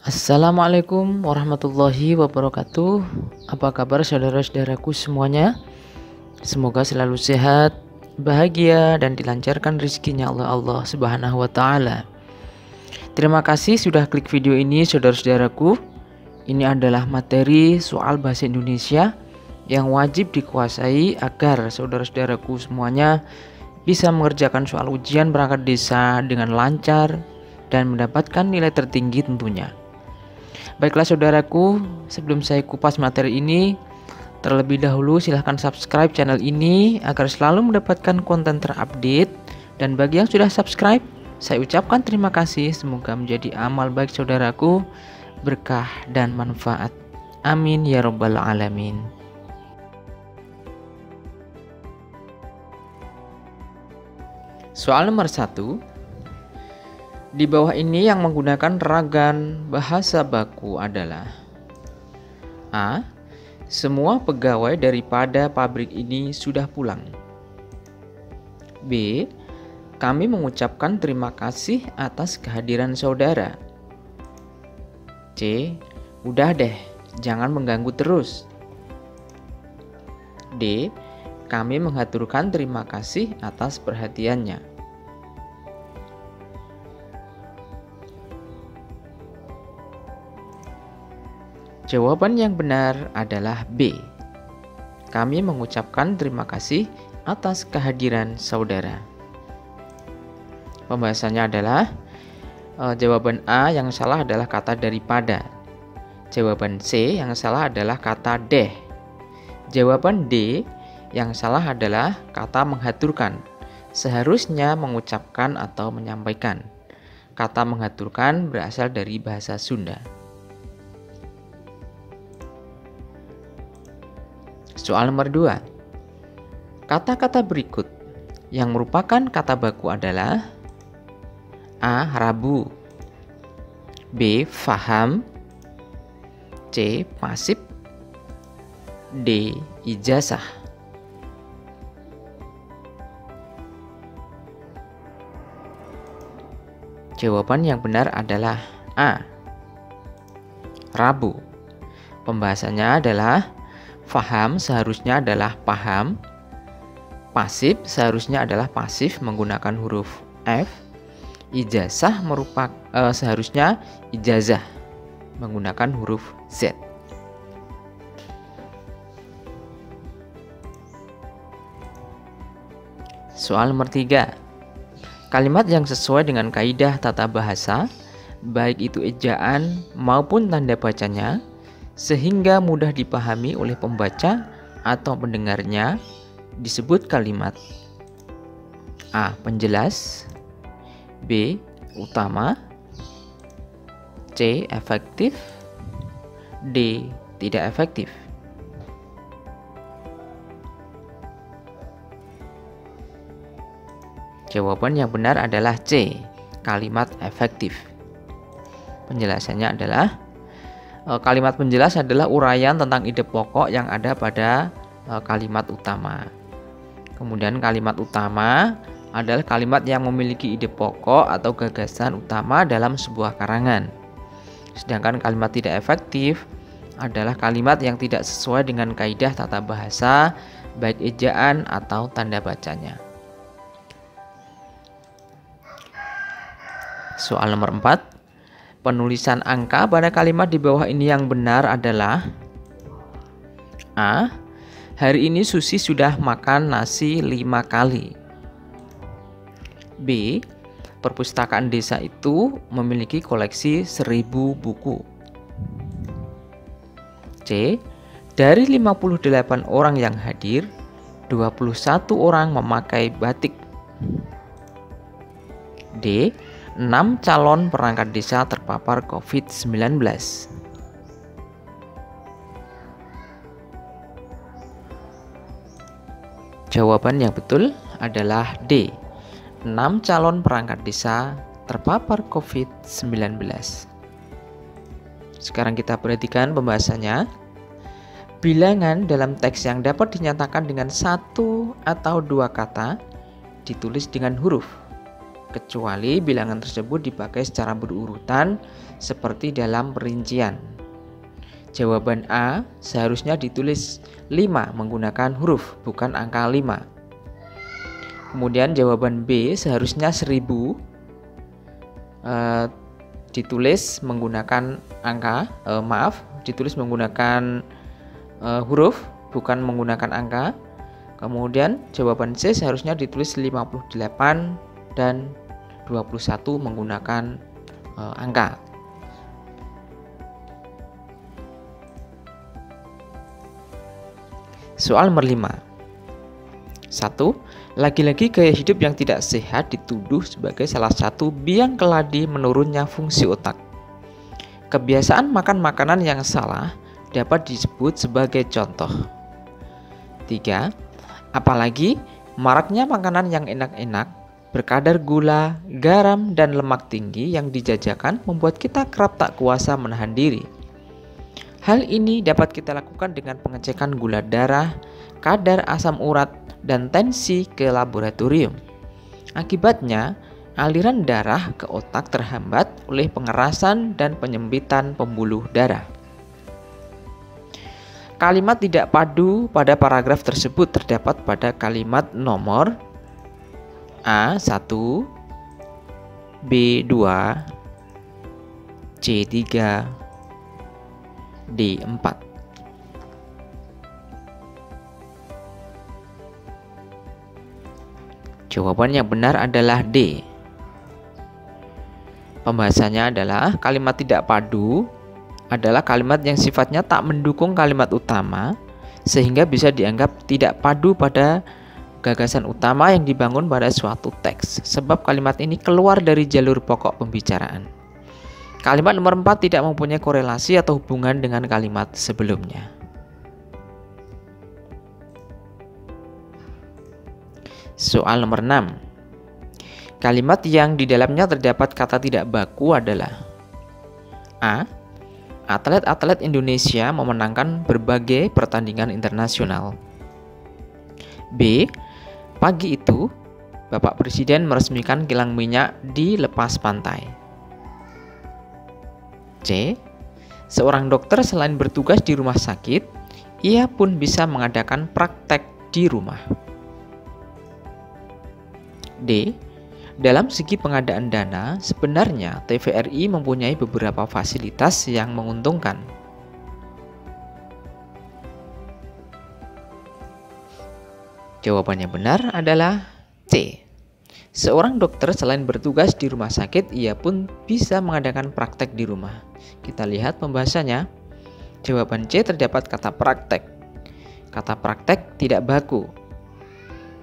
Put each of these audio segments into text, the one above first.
Assalamualaikum warahmatullahi wabarakatuh. Apa kabar saudara-saudaraku semuanya? Semoga selalu sehat, bahagia, dan dilancarkan rezekinya oleh Allah Subhanahu wa Ta'ala. Terima kasih sudah klik video ini, saudara-saudaraku. Ini adalah materi soal bahasa Indonesia yang wajib dikuasai agar saudara-saudaraku semuanya bisa mengerjakan soal ujian perangkat desa dengan lancar dan mendapatkan nilai tertinggi tentunya. Baiklah saudaraku, sebelum saya kupas materi ini, terlebih dahulu silahkan subscribe channel ini agar selalu mendapatkan konten terupdate. Dan bagi yang sudah subscribe, saya ucapkan terima kasih. Semoga menjadi amal baik saudaraku, berkah dan manfaat. Amin ya rabbal alamin. Soal nomor 1. Di bawah ini yang menggunakan ragam bahasa baku adalah: A. Semua pegawai daripada pabrik ini sudah pulang. B. Kami mengucapkan terima kasih atas kehadiran saudara. C. Udah deh, jangan mengganggu terus. D. Kami mengaturkan terima kasih atas perhatiannya. Jawaban yang benar adalah B. Kami mengucapkan terima kasih atas kehadiran saudara. Pembahasannya adalah jawaban A yang salah adalah kata daripada. Jawaban C yang salah adalah kata deh. Jawaban D yang salah adalah kata mengaturkan. Seharusnya mengucapkan atau menyampaikan. Kata mengaturkan berasal dari bahasa Sunda. Soal nomor 2. Kata-kata berikut yang merupakan kata baku adalah: A. Rabu, B. Faham, C. Pasif, D. Ijazah. Jawaban yang benar adalah A. Rabu. Pembahasannya adalah: faham seharusnya adalah paham, pasif seharusnya adalah pasif menggunakan huruf F, ijazah seharusnya ijazah menggunakan huruf Z. Soal nomor 3. Kalimat yang sesuai dengan kaidah tata bahasa, baik itu ejaan maupun tanda bacanya, sehingga mudah dipahami oleh pembaca atau pendengarnya, disebut kalimat: A. Penjelas, B. Utama, C. Efektif, D. Tidak efektif. Jawaban yang benar adalah C. Kalimat efektif. Penjelasannya adalah: kalimat penjelas adalah uraian tentang ide pokok yang ada pada kalimat utama. Kemudian kalimat utama adalah kalimat yang memiliki ide pokok atau gagasan utama dalam sebuah karangan. Sedangkan kalimat tidak efektif adalah kalimat yang tidak sesuai dengan kaidah tata bahasa, baik ejaan atau tanda bacanya. Soal nomor 4. Penulisan angka pada kalimat di bawah ini yang benar adalah: A. Hari ini Susi sudah makan nasi 5 kali. B. Perpustakaan desa itu memiliki koleksi 1000 buku. C. Dari 58 orang yang hadir, 21 orang memakai batik. D. 6 calon perangkat desa terpapar COVID-19. Jawaban yang betul adalah D. 6 calon perangkat desa terpapar COVID-19. Sekarang kita perhatikan pembahasannya. Bilangan dalam teks yang dapat dinyatakan dengan 1 atau 2 kata ditulis dengan huruf, kecuali bilangan tersebut dipakai secara berurutan seperti dalam perincian. Jawaban A seharusnya ditulis 5 menggunakan huruf, bukan angka 5. Kemudian jawaban B seharusnya 1000 ditulis menggunakan ditulis menggunakan huruf, bukan menggunakan angka. Kemudian jawaban C seharusnya ditulis 58 dan 21 menggunakan angka. Soal nomor 5. 1. Lagi-lagi gaya hidup yang tidak sehat dituduh sebagai salah satu biang keladi menurunnya fungsi otak. Kebiasaan makan makanan yang salah dapat disebut sebagai contoh. 3. Apalagi maraknya makanan yang enak-enak, berkadar gula, garam, dan lemak tinggi yang dijajakan membuat kita kerap tak kuasa menahan diri. Hal ini dapat kita lakukan dengan pengecekan gula darah, kadar asam urat, dan tensi ke laboratorium. Akibatnya, aliran darah ke otak terhambat oleh pengerasan dan penyempitan pembuluh darah. Kalimat tidak padu pada paragraf tersebut terdapat pada kalimat nomor A1, B2, C3, D4. Jawaban yang benar adalah D. Pembahasannya adalah kalimat tidak padu adalah kalimat yang sifatnya tak mendukung kalimat utama sehingga bisa dianggap tidak padu pada gagasan utama yang dibangun pada suatu teks, sebab kalimat ini keluar dari jalur pokok pembicaraan. Kalimat nomor 4 tidak mempunyai korelasi atau hubungan dengan kalimat sebelumnya. Soal nomor 6. Kalimat yang di dalamnya terdapat kata tidak baku adalah A. Atlet-atlet Indonesia memenangkan berbagai pertandingan internasional. B. Pagi itu, Bapak Presiden meresmikan kilang minyak di lepas pantai. C. Seorang dokter selain bertugas di rumah sakit, ia pun bisa mengadakan praktek di rumah. D. Dalam segi pengadaan dana, sebenarnya TVRI mempunyai beberapa fasilitas yang menguntungkan. Jawabannya benar adalah C. Seorang dokter selain bertugas di rumah sakit, ia pun bisa mengadakan praktek di rumah. Kita lihat pembahasannya. Jawaban C terdapat kata praktek. Kata praktek tidak baku.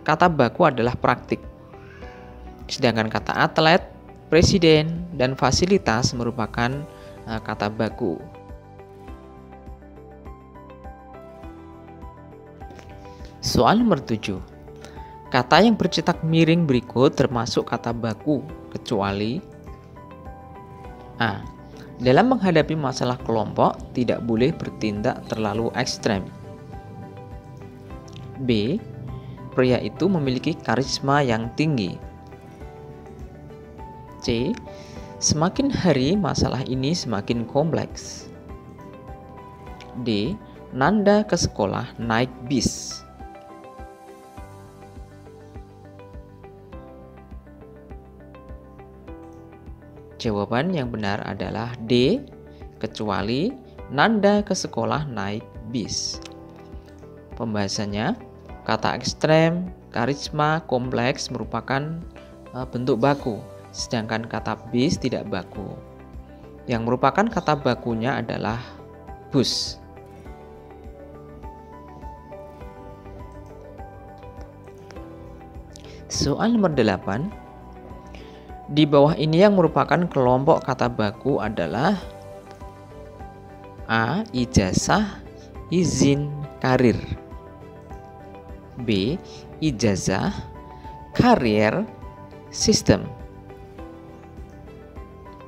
Kata baku adalah praktik. Sedangkan kata atlet, presiden, dan fasilitas merupakan kata baku. Soal nomor 7. Kata yang bercetak miring berikut termasuk kata baku, kecuali A. Dalam menghadapi masalah kelompok, tidak boleh bertindak terlalu ekstrem. B. Pria itu memiliki karisma yang tinggi. C. Semakin hari masalah ini semakin kompleks. D. Nanda ke sekolah naik bis. Jawaban yang benar adalah D. Kecuali Nanda ke sekolah naik bis. Pembahasannya, kata ekstrem, karisma, kompleks merupakan bentuk baku. Sedangkan kata bis tidak baku. Yang merupakan kata bakunya adalah bus. Soal nomor 8. Di bawah ini yang merupakan kelompok kata baku adalah A. Ijazah, izin, karir. B. Ijazah, karier, sistem.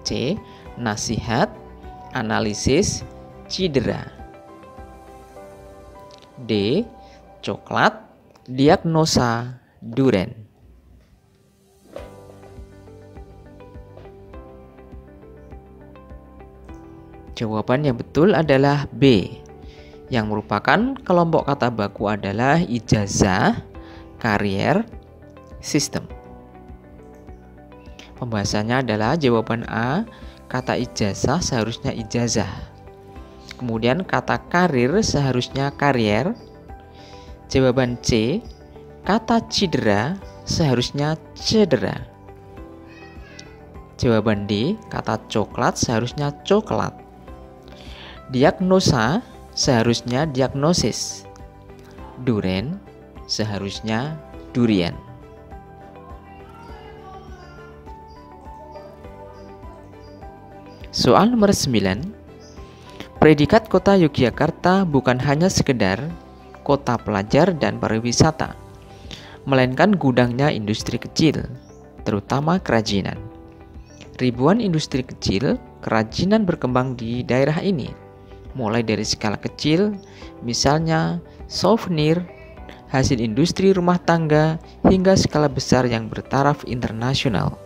C. Nasihat, analisis, cedera. D. Coklat, diagnosa, duren. Jawaban yang betul adalah B, yang merupakan kelompok kata baku adalah ijazah, karier, sistem. Pembahasannya adalah jawaban A, kata ijazah seharusnya ijazah. Kemudian kata karir seharusnya karier. Jawaban C, kata cedera seharusnya cedera. Jawaban D, kata coklat seharusnya coklat. Diagnosa seharusnya diagnosis. Duren seharusnya durian. Soal nomor 9. Predikat kota Yogyakarta bukan hanya sekedar kota pelajar dan pariwisata, melainkan gudangnya industri kecil, terutama kerajinan. Ribuan industri kecil kerajinan berkembang di daerah ini, mulai dari skala kecil, misalnya souvenir, hasil industri rumah tangga, hingga skala besar yang bertaraf internasional.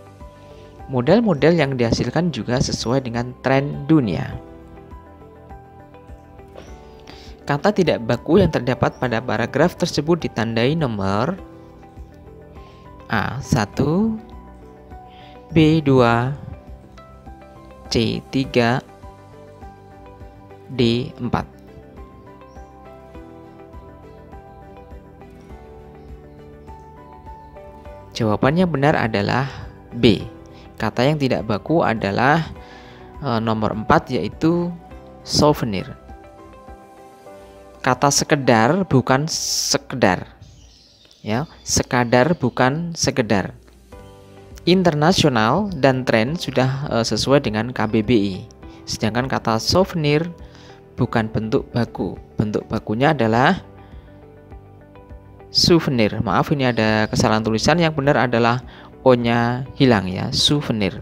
Model-model yang dihasilkan juga sesuai dengan tren dunia. Kata tidak baku yang terdapat pada paragraf tersebut ditandai nomor A1, B2, C3, D4. Jawabannya benar adalah B. Kata yang tidak baku adalah nomor 4, yaitu souvenir. Kata sekedar bukan sekedar. Ya, sekadar bukan sekedar. Internasional dan tren sudah sesuai dengan KBBI. Sedangkan kata souvenir bukan bentuk baku. Bentuk bakunya adalah souvenir. Maaf, ini ada kesalahan tulisan. Yang benar adalah O-nya hilang, ya, souvenir.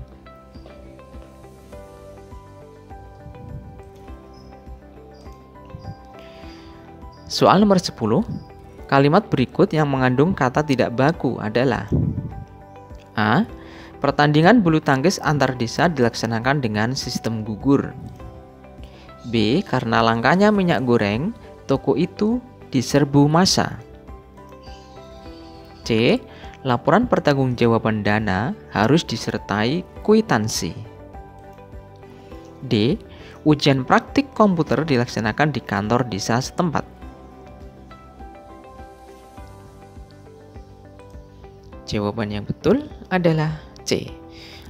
Soal nomor 10. Kalimat berikut yang mengandung kata tidak baku adalah A. Pertandingan bulu tangkis antar desa dilaksanakan dengan sistem gugur. B. Karena langkanya minyak goreng, toko itu diserbu massa. C. Laporan pertanggungjawaban dana harus disertai kwitansi. D. Ujian praktik komputer dilaksanakan di kantor desa setempat. Jawaban yang betul adalah C.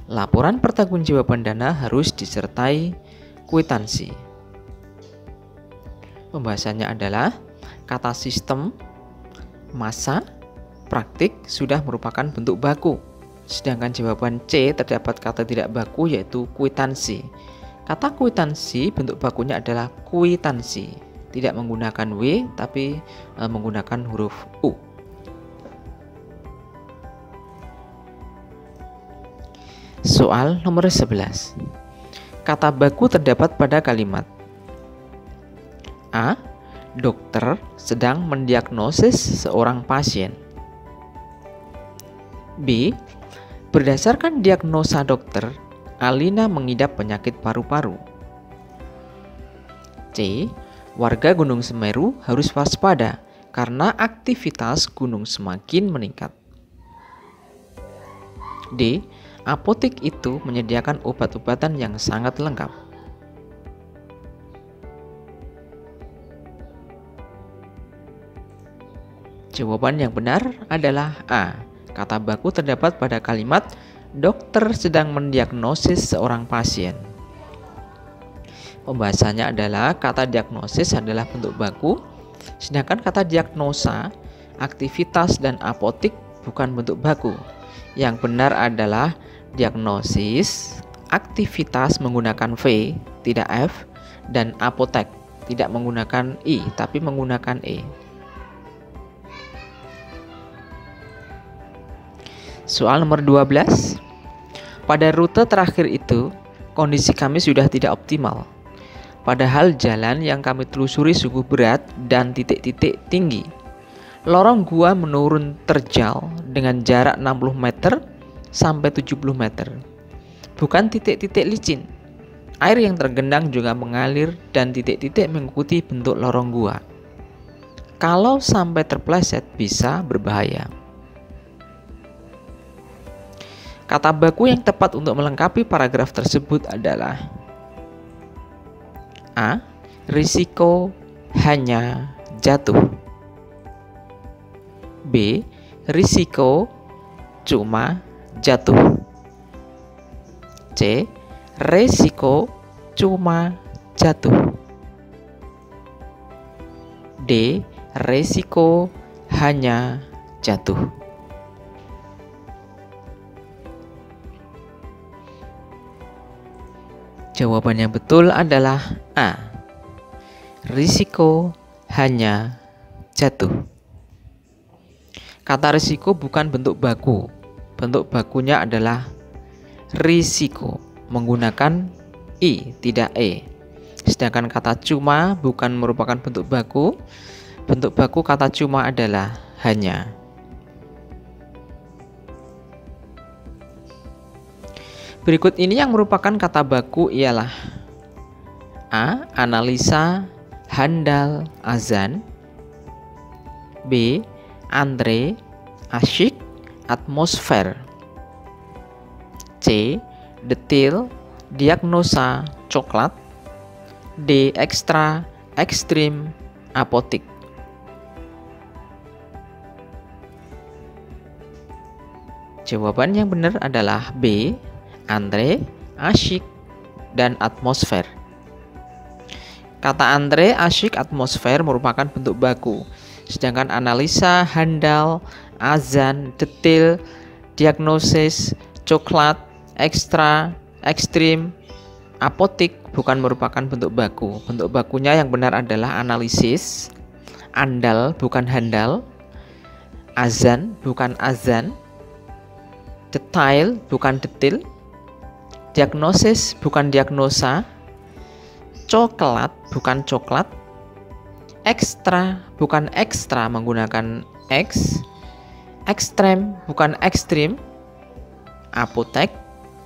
Laporan pertanggungjawaban dana harus disertai kwitansi. Pembahasannya adalah kata sistem, massa, praktik sudah merupakan bentuk baku. Sedangkan jawaban C terdapat kata tidak baku, yaitu kwitansi. Kata kwitansi bentuk bakunya adalah kwitansi. Tidak menggunakan W tapi menggunakan huruf U. Soal nomor 11. Kata baku terdapat pada kalimat A. Dokter sedang mendiagnosis seorang pasien. B. Berdasarkan diagnosa dokter, Alina mengidap penyakit paru-paru. C. Warga Gunung Semeru harus waspada karena aktivitas gunung semakin meningkat. D. Apotek itu menyediakan obat-obatan yang sangat lengkap. Jawaban yang benar adalah A. Kata baku terdapat pada kalimat dokter sedang mendiagnosis seorang pasien. Pembahasannya adalah kata diagnosis adalah bentuk baku, sedangkan kata diagnosa, aktivitas, dan apotik bukan bentuk baku. Yang benar adalah diagnosis, aktivitas menggunakan V, tidak F, dan apotek tidak menggunakan I, tapi menggunakan E. Soal nomor 12. Pada rute terakhir itu, kondisi kami sudah tidak optimal. Padahal jalan yang kami telusuri sungguh berat dan titik-titik tinggi. Lorong gua menurun terjal dengan jarak 60 meter sampai 70 meter. Bukan titik-titik licin. Air yang tergendang juga mengalir dan titik-titik mengikuti bentuk lorong gua. Kalau sampai terpleset bisa berbahaya. Kata baku yang tepat untuk melengkapi paragraf tersebut adalah A. Risiko hanya jatuh. B. Risiko cuma jatuh. C. Resiko cuma jatuh. D. Resiko hanya jatuh. Jawaban yang betul adalah A. Risiko hanya jatuh. Kata risiko bukan bentuk baku. Bentuk bakunya adalah risiko menggunakan I, tidak E. Sedangkan kata cuma bukan merupakan bentuk baku. Bentuk baku kata cuma adalah hanya. Berikut ini yang merupakan kata baku ialah A. Analisa, handal, azan. B. Andre, asyik, atmosfer. C. Detil, diagnosa, coklat. D. Ekstra, ekstrim, apotik. Jawaban yang benar adalah B. Andre, asyik, dan atmosfer. Kata Andre, asyik, atmosfer merupakan bentuk baku. Sedangkan analisa, handal, azan, detil, diagnosis, coklat, ekstra, ekstrim, apotik bukan merupakan bentuk baku. Bentuk bakunya yang benar adalah analisis, andal bukan handal, azan bukan azan, detail bukan detil, diagnosis bukan diagnosa, coklat bukan coklat, ekstra bukan ekstra menggunakan X, ekstrem bukan ekstrim, apotek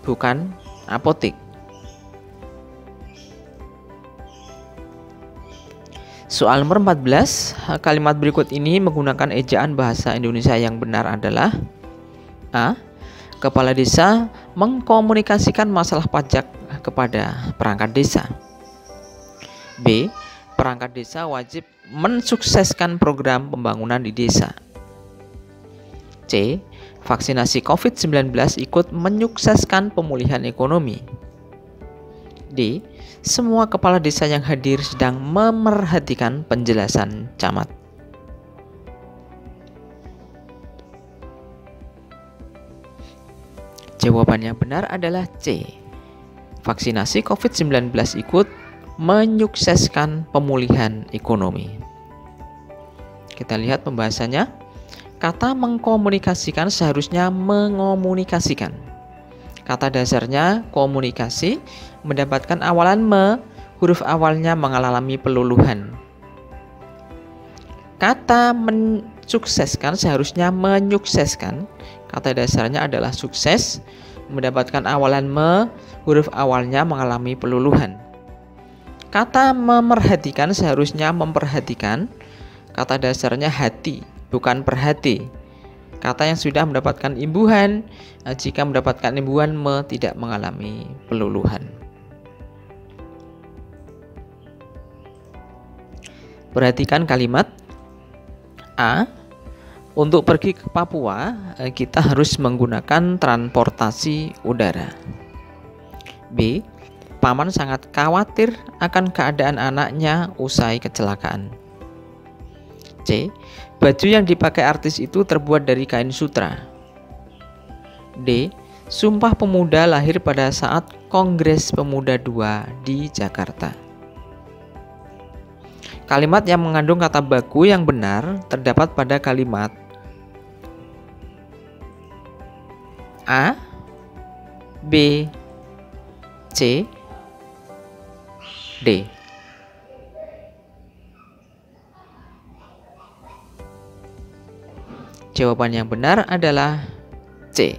bukan apotik. Soal nomor 14, kalimat berikut ini menggunakan ejaan bahasa Indonesia yang benar adalah A. Kepala desa mengkomunikasikan masalah pajak kepada perangkat desa. B. Perangkat desa wajib mensukseskan program pembangunan di desa. C. Vaksinasi COVID-19 ikut menyukseskan pemulihan ekonomi. D. Semua kepala desa yang hadir sedang memerhatikan penjelasan camat. Jawaban yang benar adalah C. Vaksinasi COVID-19 ikut menyukseskan pemulihan ekonomi. Kita lihat pembahasannya. Kata mengkomunikasikan seharusnya mengomunikasikan. Kata dasarnya komunikasi mendapatkan awalan me, huruf awalnya mengalami peluluhan. Kata mensukseskan seharusnya menyukseskan. Kata dasarnya adalah sukses, mendapatkan awalan me, huruf awalnya mengalami peluluhan. Kata memerhatikan seharusnya memperhatikan. Kata dasarnya hati, bukan perhati. Kata yang sudah mendapatkan imbuhan, jika mendapatkan imbuhan me tidak mengalami peluluhan. Perhatikan kalimat A. Untuk pergi ke Papua, kita harus menggunakan transportasi udara. B. Paman sangat khawatir akan keadaan anaknya usai kecelakaan. C. Baju yang dipakai artis itu terbuat dari kain sutra. D. Sumpah Pemuda lahir pada saat Kongres Pemuda II di Jakarta. Kalimat yang mengandung kata baku yang benar terdapat pada kalimat A, B, C, D. Jawaban yang benar adalah C.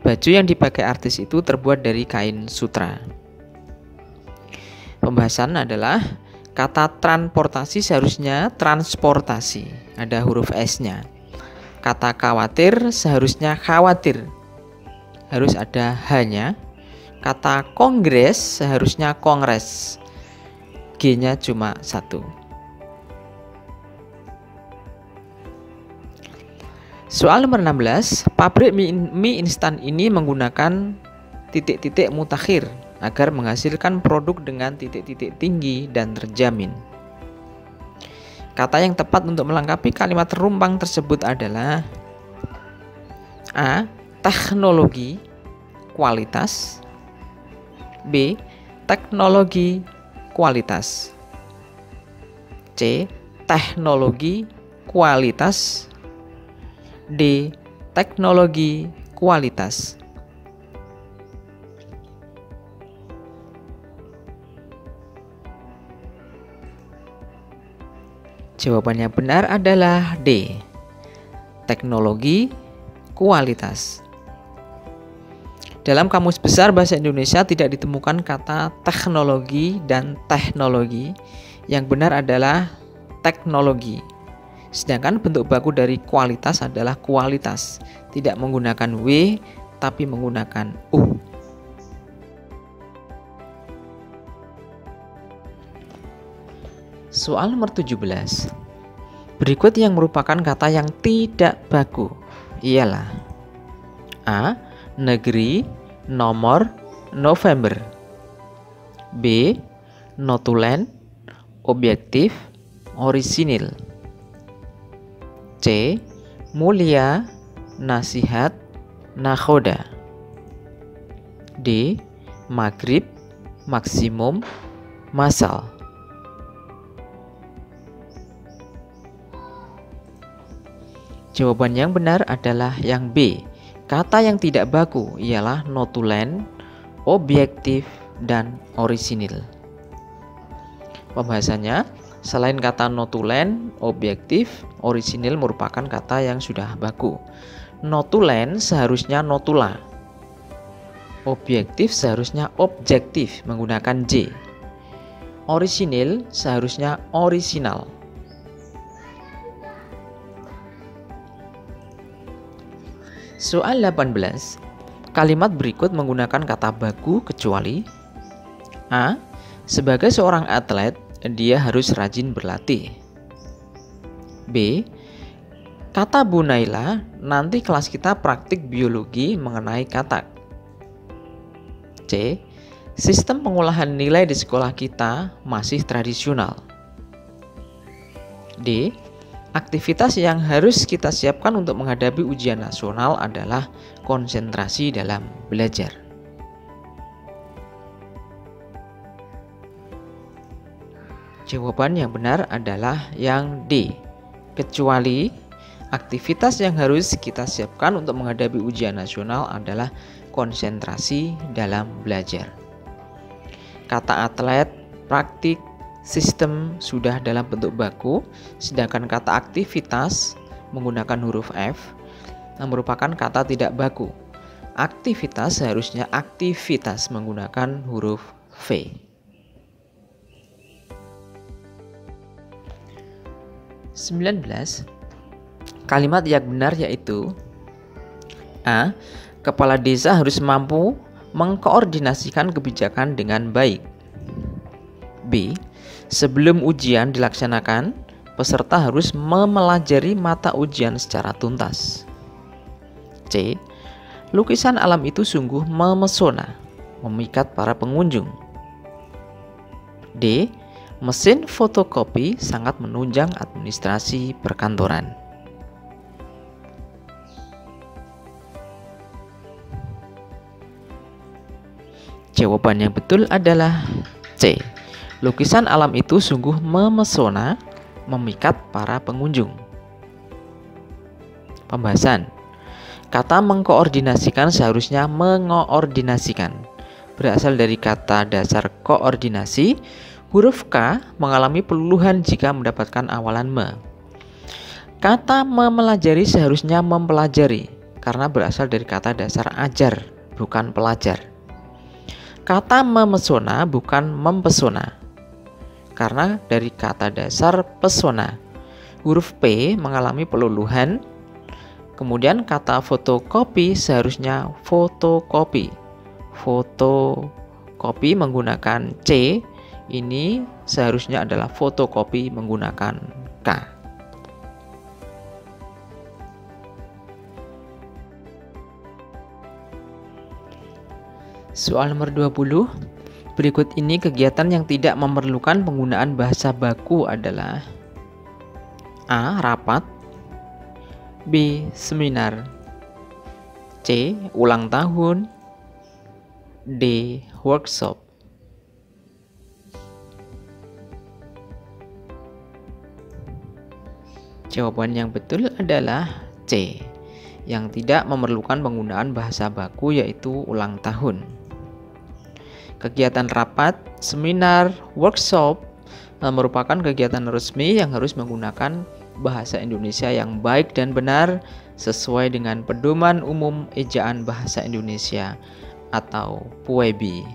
Baju yang dipakai artis itu terbuat dari kain sutra. Pembahasan adalah kata transportasi seharusnya transportasi, ada huruf S-nya. Kata khawatir seharusnya khawatir, harus ada H-nya. Kata kongres seharusnya kongres, G-nya cuma 1. Soal nomor 16, pabrik mie instan ini menggunakan titik-titik mutakhir agar menghasilkan produk dengan titik-titik tinggi dan terjamin. Kata yang tepat untuk melengkapi kalimat terumpang tersebut adalah A. Teknologi kualitas, B. Teknologi kualitas, C. Teknologi kualitas, D. Teknologi kualitas. Jawaban yang benar adalah D. Teknologi kualitas. Dalam Kamus Besar Bahasa Indonesia tidak ditemukan kata teknologi dan teknologi. Yang benar adalah teknologi. Sedangkan bentuk baku dari kualitas adalah kualitas, tidak menggunakan W tapi menggunakan U. Soal nomor 17. Berikut yang merupakan kata yang tidak baku ialah A. Negeri, nomor, November, B. Notulen, objektif, orisinil, C. Mulia, nasihat, nakhoda, D. Maghrib, maksimum, masal. Jawaban yang benar adalah yang B. Kata yang tidak baku ialah notulen, objektif, dan orisinil. Pembahasannya, selain kata notulen, objektif, orisinil merupakan kata yang sudah baku. Notulen seharusnya notula. Objektif seharusnya objektif menggunakan J. Orisinil seharusnya orisinal. Soal 18. Kalimat berikut menggunakan kata baku kecuali A. Sebagai seorang atlet, dia harus rajin berlatih. B. Kata Bu Naila, nanti kelas kita praktik biologi mengenai katak. C. Sistem pengolahan nilai di sekolah kita masih tradisional. D. Aktivitas yang harus kita siapkan untuk menghadapi ujian nasional adalah konsentrasi dalam belajar. Jawaban yang benar adalah yang D. Kecuali aktivitas yang harus kita siapkan untuk menghadapi ujian nasional adalah konsentrasi dalam belajar. Kata atlet, praktik, sistem sudah dalam bentuk baku, sedangkan kata aktivitas menggunakan huruf F merupakan kata tidak baku. Aktivitas seharusnya aktivitas menggunakan huruf V. 19. Kalimat yang benar yaitu A. Kepala desa harus mampu mengkoordinasikan kebijakan dengan baik. B. Sebelum ujian dilaksanakan, peserta harus mempelajari mata ujian secara tuntas. C. Lukisan alam itu sungguh memesona, memikat para pengunjung. D. Mesin fotokopi sangat menunjang administrasi perkantoran. Jawaban yang betul adalah C. Lukisan alam itu sungguh memesona, memikat para pengunjung. Pembahasan. Kata mengkoordinasikan seharusnya mengoordinasikan. Berasal dari kata dasar koordinasi, huruf K mengalami peluluhan jika mendapatkan awalan me. Kata mempelajari seharusnya mempelajari, karena berasal dari kata dasar ajar, bukan pelajar. Kata memesona bukan mempesona, karena dari kata dasar pesona. Huruf P mengalami peluluhan. Kemudian kata fotokopi seharusnya fotokopi. Fotokopi menggunakan C, ini seharusnya adalah fotokopi menggunakan K. Soal nomor 20. Berikut ini kegiatan yang tidak memerlukan penggunaan bahasa baku adalah: A. Rapat, B. Seminar, C. Ulang tahun, D. Workshop. Jawaban yang betul adalah C, yang tidak memerlukan penggunaan bahasa baku, yaitu ulang tahun. Kegiatan rapat, seminar, workshop merupakan kegiatan resmi yang harus menggunakan bahasa Indonesia yang baik dan benar sesuai dengan Pedoman Umum Ejaan Bahasa Indonesia atau PUEB.